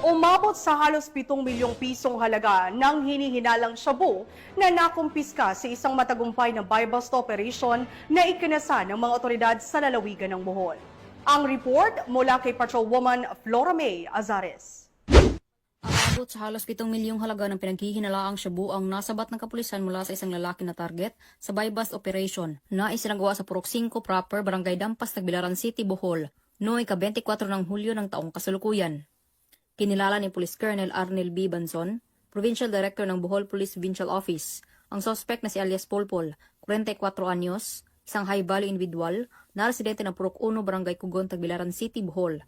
Umabot sa halos 7 milyong pisong halaga ng hinihinalang shabu na nakumpiska sa isang matagumpay na buy-bust operation na ikinasa ng mga otoridad sa lalawigan ng Bohol. Ang report mula kay Patrolwoman Flora May Azares. Aabot sa halos 7 milyong halaga ng pinaghihinalaang shabu ang nasabat ng kapulisan mula sa isang lalaki na target sa buy-bust operation na isinagawa sa Purok 5 proper, Barangay Dampas, Tagbilaran City, Bohol, noong ika-24 ng Hulyo ng taong kasalukuyan. Kinilala ni Police Colonel Arnel B. Banzon, Provincial Director ng Bohol Police Provincial Office, ang suspect na si alias Polpol, 44 anyos, isang high-value individual na residente ng Purok 1, Barangay Kugon, Tagbilaran City, Bohol.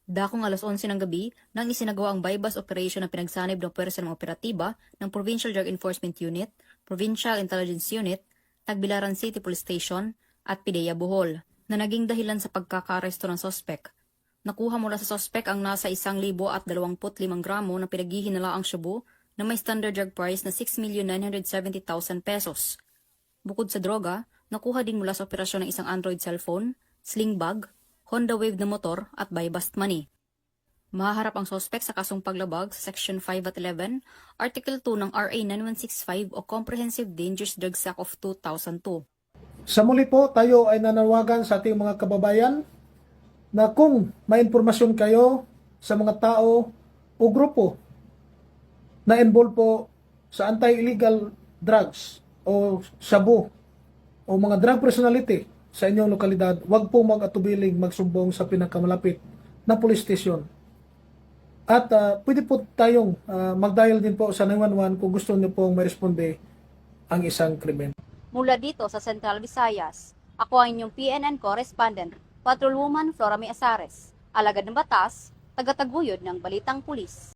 Dakong alas 11 ng gabi nang isinagawa ang buy-bust operation na pinagsanib ng pwersa ng operatiba ng Provincial Drug Enforcement Unit, Provincial Intelligence Unit, Tagbilaran City Police Station at PIDEA Bohol na naging dahilan sa pagkakaaresto ng suspect. Nakuha mula sa suspect ang nasa 1,025 gramo na pinaghihinalaang shabu na may standard drug price na 6,970,000 pesos. Bukod sa droga, nakuha din mula sa operasyon ng isang Android cellphone, sling bag, Honda Wave na motor at buy-bust money. Mahaharap ang suspect sa kasong paglabag sa Section 5 at 11, Article 2 ng RA 9165 o Comprehensive Dangerous Drugs Act of 2002. Sa muli po, tayo ay nanawagan sa ating mga kababayan na kung may impormasyon kayo sa mga tao o grupo na involved po sa anti-illegal drugs o shabu o mga drug personality sa inyong lokalidad, huwag po mag-atubiling magsumbong sa pinakamalapit na police station. At pwede po tayong mag-dial din po sa 911 kung gusto niyo pong ma-responde ang isang krimen. Mula dito sa Central Visayas, ako ang inyong PNN correspondent, Patrolwoman Flora May Azares, alagad ng batas, tagataguyod ng Balitang Pulis.